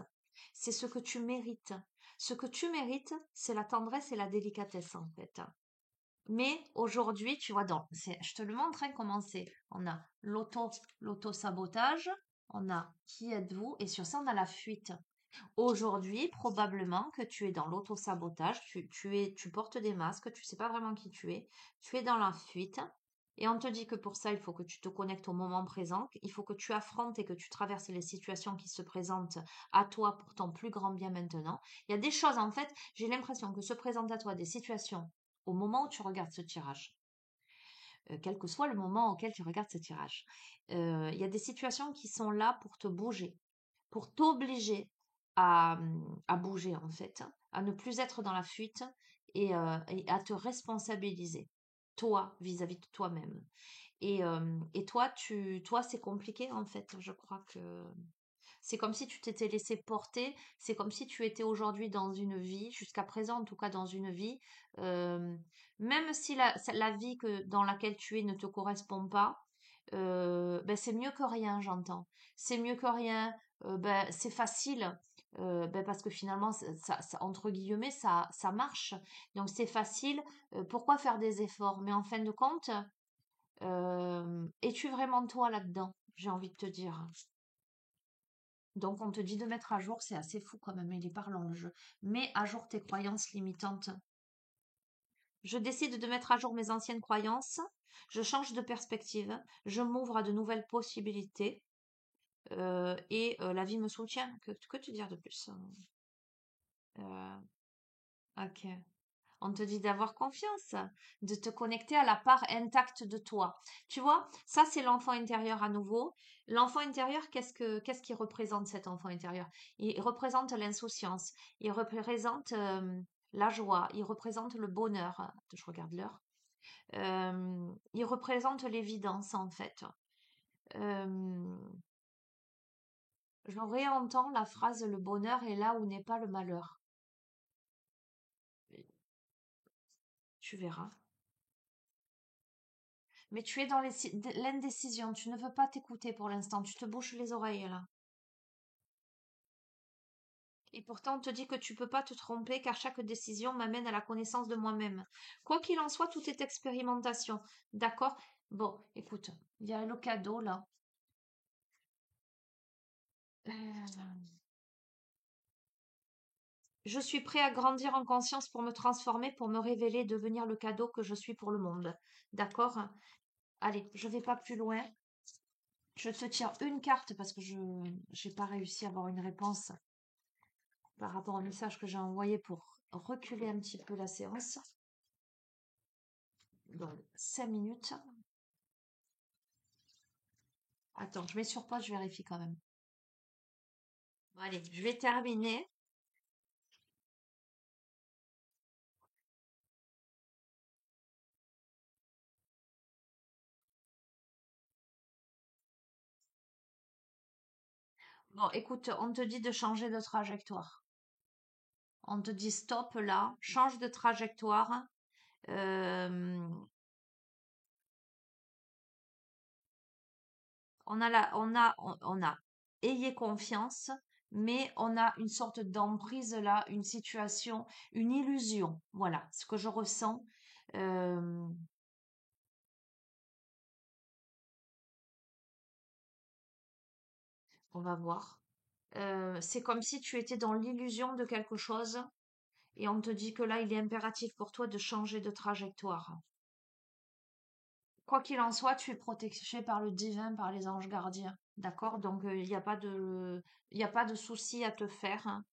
C'est ce que tu mérites. Ce que tu mérites, c'est la tendresse et la délicatesse, en fait. Mais aujourd'hui, tu vois, je te le montre, hein, comment c'est. On a l'auto-sabotage, on a qui êtes-vous, et sur ça, on a la fuite. Aujourd'hui, probablement que tu es dans l'auto-sabotage, tu portes des masques, tu sais pas vraiment qui tu es dans la fuite, et on te dit que pour ça, il faut que tu te connectes au moment présent, il faut que tu affrontes et que tu traverses les situations qui se présentent à toi pour ton plus grand bien maintenant. Il y a des choses, en fait, j'ai l'impression que se présentent à toi des situations au moment où tu regardes ce tirage, quel que soit le moment auquel tu regardes ce tirage. Il y a des situations qui sont là pour te bouger, pour t'obliger à bouger en fait, à ne plus être dans la fuite et à te responsabiliser, toi, vis-à-vis de toi-même. Et toi, toi, c'est compliqué en fait. Je crois que c'est comme si tu t'étais laissé porter. C'est comme si tu étais aujourd'hui dans une vie, jusqu'à présent en tout cas dans une vie, euh, même si la vie dans laquelle tu es ne te correspond pas, ben c'est mieux que rien, j'entends. C'est mieux que rien. Ben, c'est facile. Ben parce que finalement, entre guillemets, ça marche. Donc c'est facile. Pourquoi faire des efforts? Mais en fin de compte, es-tu vraiment toi là-dedans? J'ai envie de te dire. Donc, on te dit de mettre à jour, c'est assez fou quand même, il est parlant le jeu. Mets à jour tes croyances limitantes. Je décide de mettre à jour mes anciennes croyances, je change de perspective, je m'ouvre à de nouvelles possibilités et la vie me soutient. Que te dire de plus? Euh, ok. On te dit d'avoir confiance, de te connecter à la part intacte de toi. Tu vois, ça c'est l'enfant intérieur à nouveau. L'enfant intérieur, qu'est-ce qu'il représente cet enfant intérieur? Il représente l'insouciance, il représente la joie, il représente le bonheur. Je regarde l'heure. Il représente l'évidence en fait. Euh, je réentends la phrase le bonheur est là où n'est pas le malheur. Tu verras. Mais tu es dans l'indécision, tu ne veux pas t'écouter pour l'instant, tu te bouches les oreilles là. Et pourtant, on te dit que tu peux pas te tromper car chaque décision m'amène à la connaissance de moi-même. Quoi qu'il en soit, tout est expérimentation. D'accord? Bon, écoute, il y a le cadeau là. Euh, Je suis prêt à grandir en conscience pour me transformer, pour me révéler, devenir le cadeau que je suis pour le monde. D'accord? Allez, je vais pas plus loin. Je te tire une carte parce que je n'ai pas réussi à avoir une réponse par rapport au message que j'ai envoyé pour reculer un petit peu la séance. Donc, 5 minutes. Attends, je mets sur pause, je vérifie quand même. Bon, allez, je vais terminer. Bon, écoute, on te dit de changer de trajectoire. On te dit stop là, change de trajectoire. Euh, on a, ayez confiance, mais on a une sorte d'emprise là, une situation, une illusion. Voilà ce que je ressens. Euh, on va voir. C'est comme si tu étais dans l'illusion de quelque chose et on te dit que là, il est impératif pour toi de changer de trajectoire. Quoi qu'il en soit, tu es protégé par le divin, par les anges gardiens. D'accord? Donc, il n'y a pas de souci à te faire, hein.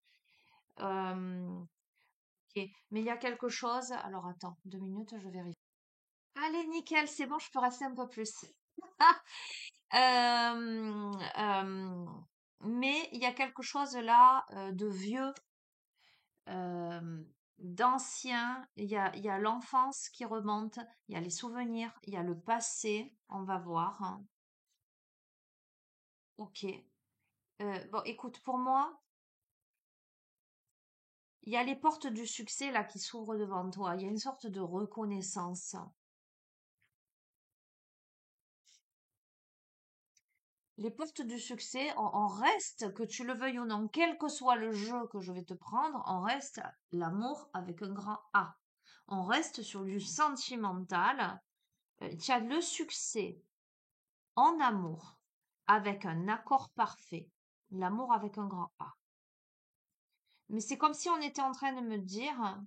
Euh, ok. Mais il y a quelque chose. Alors, attends, 2 minutes, je vérifie. Allez, nickel, c'est bon, je peux rester un peu plus. Euh, euh, mais il y a quelque chose là de vieux, euh, d'ancien. Il y a l'enfance qui remonte, il y a les souvenirs, il y a le passé. On va voir, hein. Ok. Bon, écoute, pour moi, il y a les portes du succès là qui s'ouvrent devant toi. Il y a une sorte de reconnaissance. Les portes du succès, on reste, que tu le veuilles ou non, quel que soit le jeu que je vais te prendre, on reste l'amour avec un grand A. On reste sur du sentimental. Tu as le succès en amour avec un accord parfait. L'amour avec un grand A. Mais c'est comme si on était en train de me dire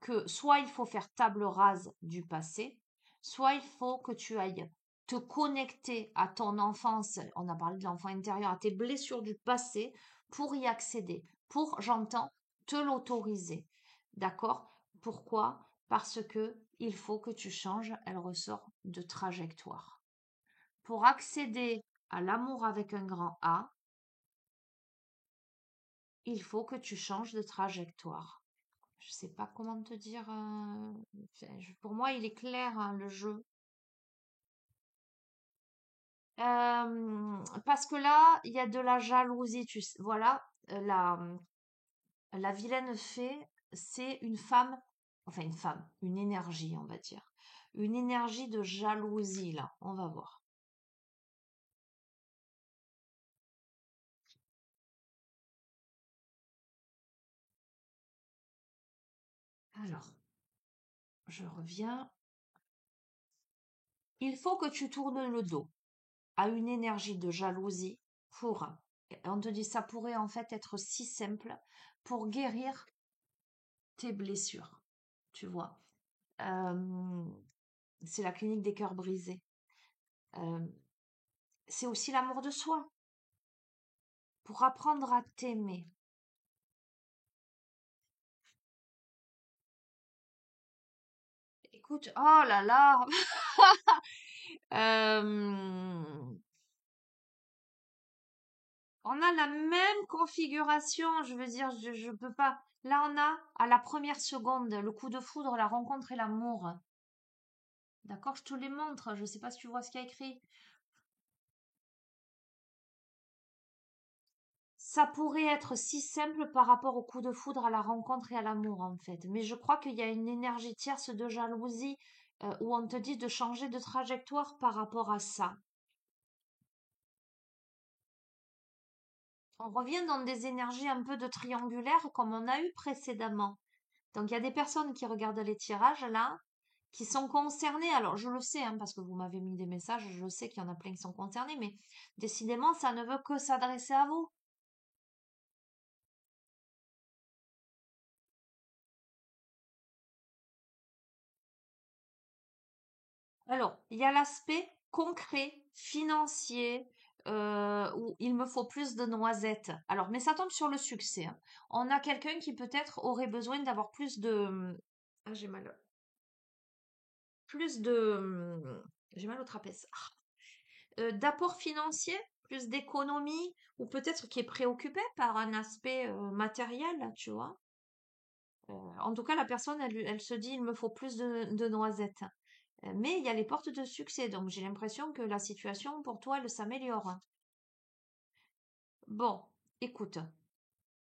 que soit il faut faire table rase du passé, soit il faut que tu ailles te connecter à ton enfance, on a parlé de l'enfant intérieur, à tes blessures du passé pour y accéder, pour, j'entends, te l'autoriser. D'accord? Pourquoi? Parce que il faut que tu changes, elle ressort de trajectoire. Pour accéder à l'amour avec un grand A, il faut que tu changes de trajectoire. Je sais pas comment te dire. Enfin, pour moi, il est clair, hein, le jeu. Parce que là, il y a de la jalousie. Voilà, la vilaine fée, c'est une femme, enfin une femme, une énergie, on va dire. Une énergie de jalousie, là. On va voir. Alors, je reviens. Il faut que tu tournes le dos à une énergie de jalousie pour On te dit, ça pourrait en fait être si simple pour guérir tes blessures, tu vois. Euh, c'est la clinique des cœurs brisés. Euh, c'est aussi l'amour de soi, pour apprendre à t'aimer. Écoute, oh là là, euh, on a la même configuration, je veux dire, je peux pas. Là, on a à la première seconde le coup de foudre, la rencontre et l'amour. D'accord, je te les montre. Je sais pas si tu vois ce qu'il y a écrit. Ça pourrait être si simple par rapport au coup de foudre, à la rencontre et à l'amour, en fait. Mais je crois qu'il y a une énergie tierce de jalousie où on te dit de changer de trajectoire par rapport à ça. On revient dans des énergies un peu de triangulaire comme on a eu précédemment. Donc il y a des personnes qui regardent les tirages là, qui sont concernées. Alors je le sais, hein, parce que vous m'avez mis des messages, je sais qu'il y en a plein qui sont concernés, mais décidément, ça ne veut que s'adresser à vous. Alors, il y a l'aspect concret, financier, où il me faut plus de noisettes. Alors, mais ça tombe sur le succès, hein. On a quelqu'un qui peut-être aurait besoin d'avoir plus de... Ah, j'ai mal. Plus de... J'ai mal au trapèze. D'apport financier, plus d'économie, ou peut-être qui est préoccupé par un aspect matériel, tu vois. En tout cas, la personne, elle se dit, il me faut plus de noisettes. Mais il y a les portes de succès, donc j'ai l'impression que la situation pour toi, elle s'améliore. Bon, écoute,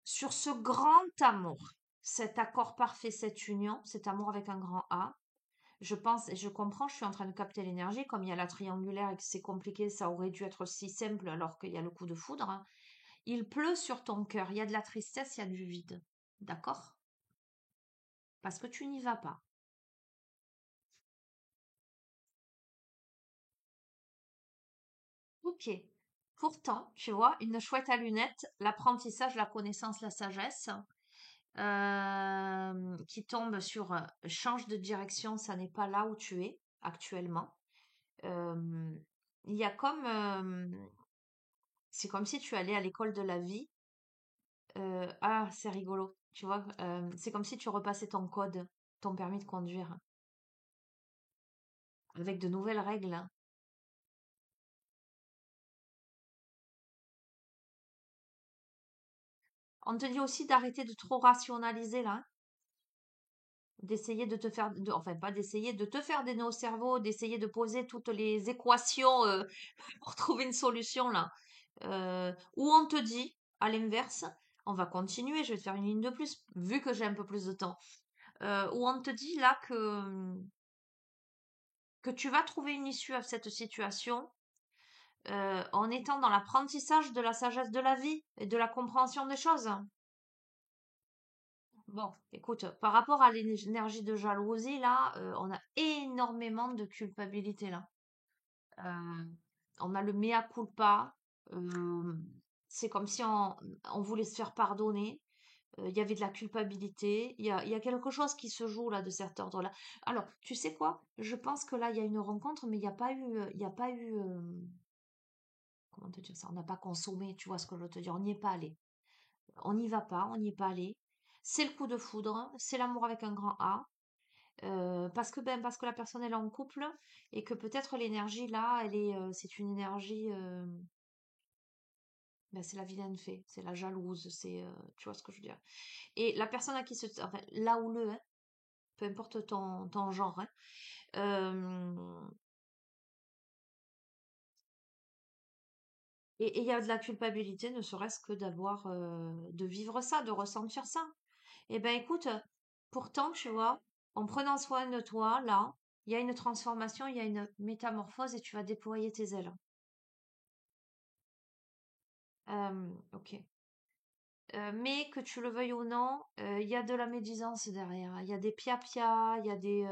sur ce grand amour, cet accord parfait, cette union, cet amour avec un grand A, je pense et je comprends, je suis en train de capter l'énergie, comme il y a la triangulaire et que c'est compliqué, ça aurait dû être si simple alors qu'il y a le coup de foudre, hein. Il pleut sur ton cœur, il y a de la tristesse, il y a du vide. D'accord? Parce que tu n'y vas pas. Ok. Pourtant, tu vois, une chouette à lunettes, l'apprentissage, la connaissance, la sagesse, qui tombe sur change de direction, ça n'est pas là où tu es actuellement. Euh, il y a comme, c'est comme si tu allais à l'école de la vie. Ah, c'est rigolo, tu vois, c'est comme si tu repassais ton code, ton permis de conduire, avec de nouvelles règles, hein. On te dit aussi d'arrêter de trop rationaliser là, hein, d'essayer de te faire, enfin pas d'essayer, de te faire des nœuds au cerveau, d'essayer de poser toutes les équations pour trouver une solution là. Ou on te dit, à l'inverse, on va continuer, je vais te faire une ligne de plus, vu que j'ai un peu plus de temps. Où on te dit là que tu vas trouver une issue à cette situation en étant dans l'apprentissage de la sagesse de la vie et de la compréhension des choses. Bon, écoute, par rapport à l'énergie de jalousie, là, on a énormément de culpabilité, là. Euh, on a le mea culpa. euh, c'est comme si on voulait se faire pardonner. Il y avait de la culpabilité. Il y a quelque chose qui se joue, là, de cet ordre-là. Alors, tu sais quoi? Je pense que là, il y a une rencontre, mais il n'y a pas eu, comment te dire ça? On n'a pas consommé, tu vois ce que je veux te dire? On n'y est pas allé. On n'y va pas, on n'y est pas allé. C'est le coup de foudre, c'est l'amour avec un grand A. Parce que la personne elle est en couple et que peut-être l'énergie là, c'est une énergie, ben, c'est la vilaine fée, c'est la jalouse, tu vois ce que je veux dire. Et la personne à qui enfin, là ou le, hein, peu importe ton genre, hein, euh, et il y a de la culpabilité, ne serait-ce que de vivre ça, de ressentir ça. Eh ben écoute, pourtant, tu vois, en prenant soin de toi, là, il y a une transformation, il y a une métamorphose et tu vas déployer tes ailes. Ok. Mais que tu le veuilles ou non, il y a de la médisance derrière. Il y a des pia-pia, il y a des...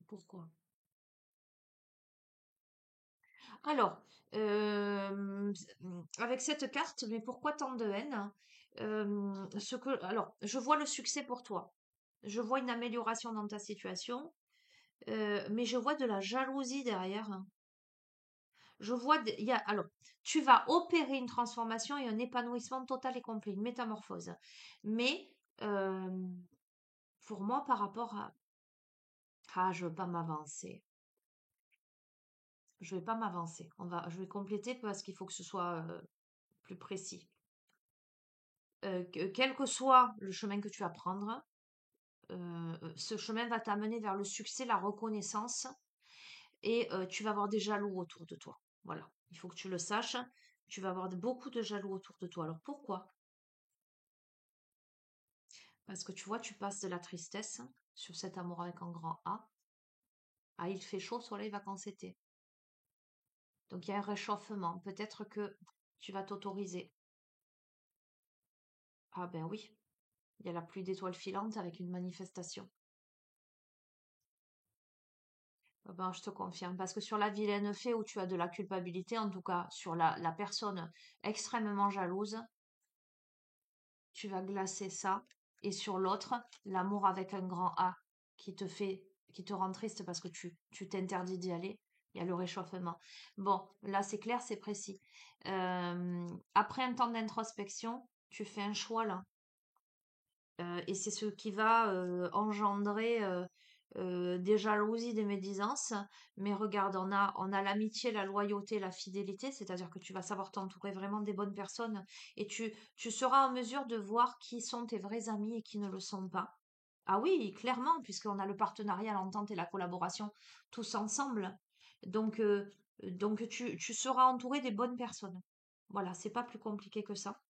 Pourquoi? Alors, avec cette carte, mais pourquoi tant de haine? Alors, je vois le succès pour toi. Je vois une amélioration dans ta situation, mais je vois de la jalousie derrière, hein. Alors, tu vas opérer une transformation et un épanouissement total et complet, une métamorphose. Mais euh, pour moi, par rapport à, je veux pas m'avancer. Je vais pas m'avancer. Je vais compléter parce qu'il faut que ce soit plus précis. Quel que soit le chemin que tu vas prendre, ce chemin va t'amener vers le succès, la reconnaissance, et tu vas avoir des jaloux autour de toi. Voilà, il faut que tu le saches. Tu vas avoir beaucoup de jaloux autour de toi. Alors pourquoi? Parce que tu vois, tu passes de la tristesse sur cet amour avec un grand A à il fait chaud, soleil, vacances, été. Donc il y a un réchauffement. Peut-être que tu vas t'autoriser. Ah ben oui, il y a la pluie d'étoiles filantes avec une manifestation. Ah ben, je te confirme. Parce que sur la vilaine fée où tu as de la culpabilité, en tout cas sur la personne extrêmement jalouse, tu vas glacer ça. Et sur l'autre, l'amour avec un grand A qui te rend triste parce que tu t'interdis d'y aller. Il y a le réchauffement. Bon, là c'est clair, c'est précis. Après un temps d'introspection, tu fais un choix là. Et c'est ce qui va engendrer des jalousies, des médisances. Mais regarde, on a l'amitié, la loyauté, la fidélité, c'est-à-dire que tu vas savoir t'entourer vraiment des bonnes personnes et tu seras en mesure de voir qui sont tes vrais amis et qui ne le sont pas. Ah oui, clairement, puisqu'on a le partenariat, l'entente et la collaboration tous ensemble. Donc, tu seras entouré des bonnes personnes. Voilà, c'est pas plus compliqué que ça.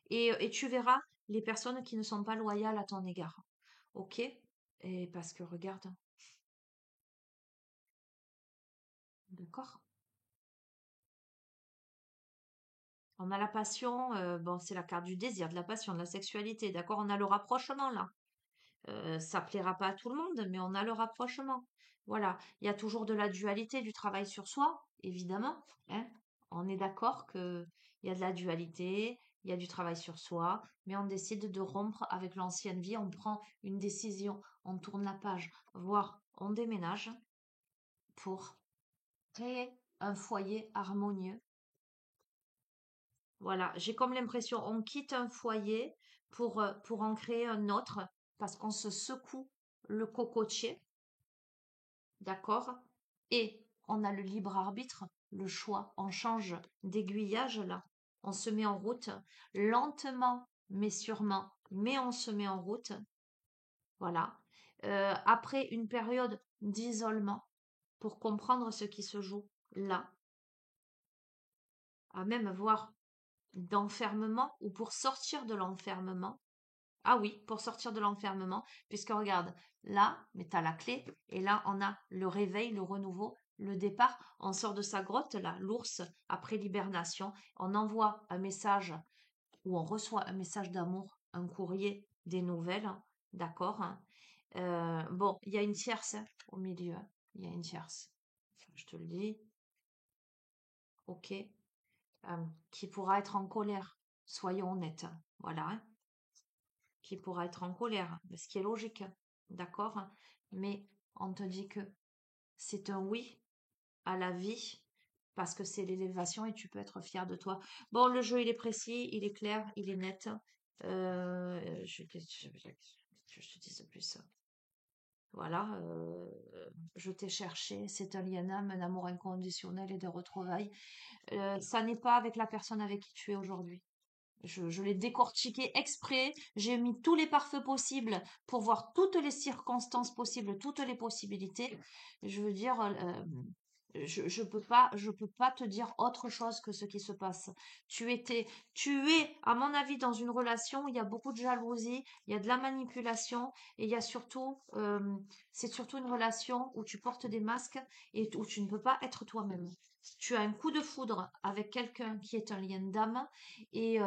Et tu verras les personnes qui ne sont pas loyales à ton égard. Ok? Et parce que regarde, d'accord? On a la passion, bon, c'est la carte du désir, de la passion, de la sexualité, d'accord? On a le rapprochement là. Ça plaira pas à tout le monde, mais on a le rapprochement. Voilà. Il y a toujours de la dualité, du travail sur soi, évidemment, hein. On est d'accord que il y a de la dualité, il y a du travail sur soi, mais on décide de rompre avec l'ancienne vie, on prend une décision, on tourne la page, voire on déménage pour créer un foyer harmonieux. Voilà, j'ai comme l'impression, on quitte un foyer pour en créer un autre, parce qu'on se secoue le cocotier, d'accord? Et on a le libre arbitre, le choix, on change d'aiguillage là, on se met en route, lentement mais sûrement, mais on se met en route, voilà. Après une période d'isolement, pour comprendre ce qui se joue là, à même voir d'enfermement ou pour sortir de l'enfermement. Ah oui, pour sortir de l'enfermement, puisque regarde, là, mais tu as la clé, et là, on a le réveil, le renouveau, le départ. On sort de sa grotte, là, l'ours, après l'hibernation. On envoie un message ou on reçoit un message d'amour, un courrier, des nouvelles, hein, d'accord, hein. Bon, il y a une tierce hein, au milieu, hein. Il y a une tierce, je te le dis, ok, qui pourra être en colère, soyons honnêtes, hein. Voilà, hein, qui pourra être en colère, ce qui est logique, hein, d'accord, hein. Mais on te dit que c'est un oui à la vie parce que c'est l'élévation et tu peux être fier de toi. Bon, le jeu, il est précis, il est clair, il est net. Je te dis de plus. Voilà, je t'ai cherché, c'est un lien âme, un amour inconditionnel et de retrouvailles. Ça n'est pas avec la personne avec qui tu es aujourd'hui. Je l'ai décortiqué exprès, j'ai mis tous les pare-feux possibles pour voir toutes les circonstances possibles, toutes les possibilités. Je veux dire, je peux pas te dire autre chose que ce qui se passe. Tu es, à mon avis, dans une relation où il y a beaucoup de jalousie, il y a de la manipulation, et il y a surtout, c'est surtout une relation où tu portes des masques et où tu ne peux pas être toi-même. Tu as un coup de foudre avec quelqu'un qui est un lien d'âme et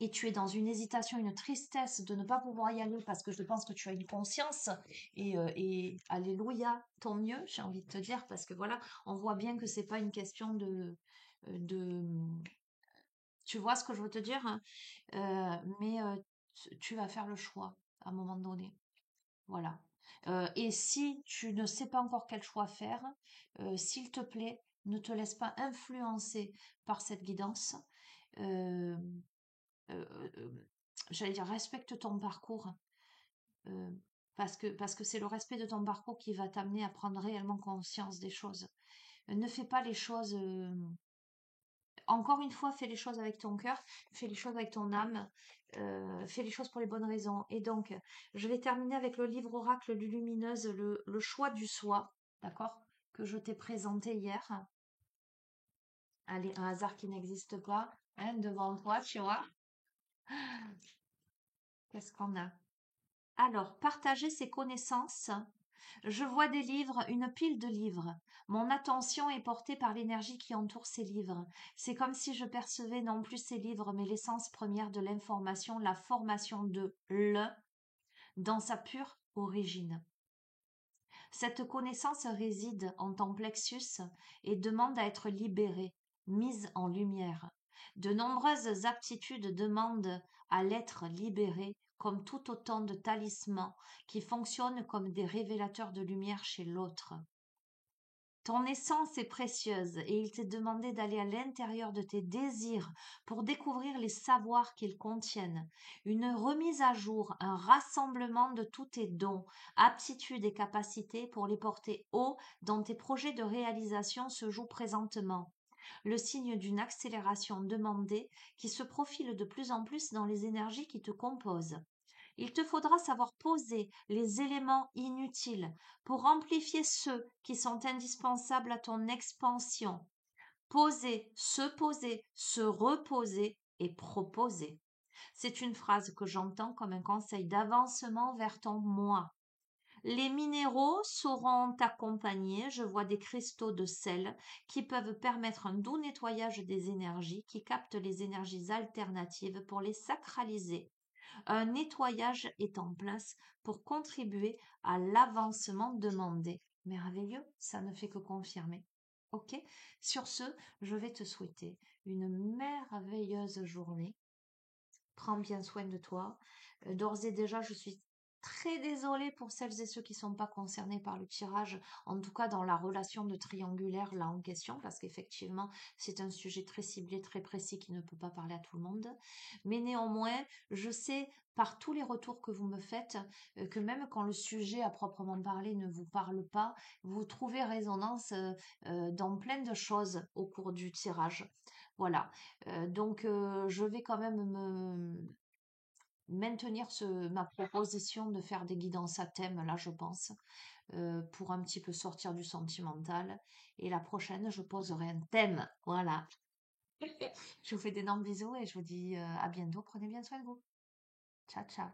et tu es dans une hésitation, une tristesse de ne pas pouvoir y aller parce que je pense que tu as une conscience et alléluia, tant mieux, j'ai envie de te dire, parce que voilà, on voit bien que c'est pas une question de, tu vois ce que je veux te dire, hein. Mais tu vas faire le choix à un moment donné. Voilà. Et si tu ne sais pas encore quel choix faire, s'il te plaît, ne te laisse pas influencer par cette guidance. Euh, euh, euh, J'allais dire, respecte ton parcours. euh, parce que c'est le respect de ton parcours qui va t'amener à prendre réellement conscience des choses. Ne fais pas les choses. Encore une fois, fais les choses avec ton cœur, fais les choses avec ton âme, fais les choses pour les bonnes raisons. Et donc, je vais terminer avec le livre Oracle Lumineuse, le choix du soi, d'accord, que je t'ai présenté hier. Allez, un hasard qui n'existe pas, hein, devant toi, tu vois. Qu'est-ce qu'on a? Alors, partager ses connaissances. Je vois des livres, une pile de livres. Mon attention est portée par l'énergie qui entoure ces livres. C'est comme si je percevais non plus ces livres, mais l'essence première de l'information, la formation de dans sa pure origine. Cette connaissance réside en ton plexus et demande à être libérée, mise en lumière. De nombreuses aptitudes demandent à l'être libéré comme tout autant de talismans qui fonctionnent comme des révélateurs de lumière chez l'autre. Ton essence est précieuse et il t'est demandé d'aller à l'intérieur de tes désirs pour découvrir les savoirs qu'ils contiennent. Une remise à jour, un rassemblement de tous tes dons, aptitudes et capacités pour les porter haut dans tes projets de réalisation se joue présentement. Le signe d'une accélération demandée qui se profile de plus en plus dans les énergies qui te composent. Il te faudra savoir poser les éléments inutiles pour amplifier ceux qui sont indispensables à ton expansion. Poser, se reposer et proposer. C'est une phrase que j'entends comme un conseil d'avancement vers ton moi. Les minéraux sauront t'accompagner. Je vois des cristaux de sel qui peuvent permettre un doux nettoyage des énergies, qui captent les énergies alternatives pour les sacraliser. Un nettoyage est en place pour contribuer à l'avancement demandé. Merveilleux, ça ne fait que confirmer. Ok? Sur ce, je vais te souhaiter une merveilleuse journée. Prends bien soin de toi. D'ores et déjà, je suis très désolée pour celles et ceux qui ne sont pas concernés par le tirage, en tout cas dans la relation de triangulaire là en question, parce qu'effectivement, c'est un sujet très ciblé, très précis qui ne peut pas parler à tout le monde. Mais néanmoins, je sais par tous les retours que vous me faites que même quand le sujet à proprement parler ne vous parle pas, vous trouvez résonance dans plein de choses au cours du tirage. Voilà. Donc, je vais quand même maintenir ma proposition de faire des guidances à thème, là, je pense, pour un petit peu sortir du sentimental. Et la prochaine, je poserai un thème. Voilà. Je vous fais d'énormes bisous et je vous dis à bientôt. Prenez bien soin de vous. Ciao, ciao.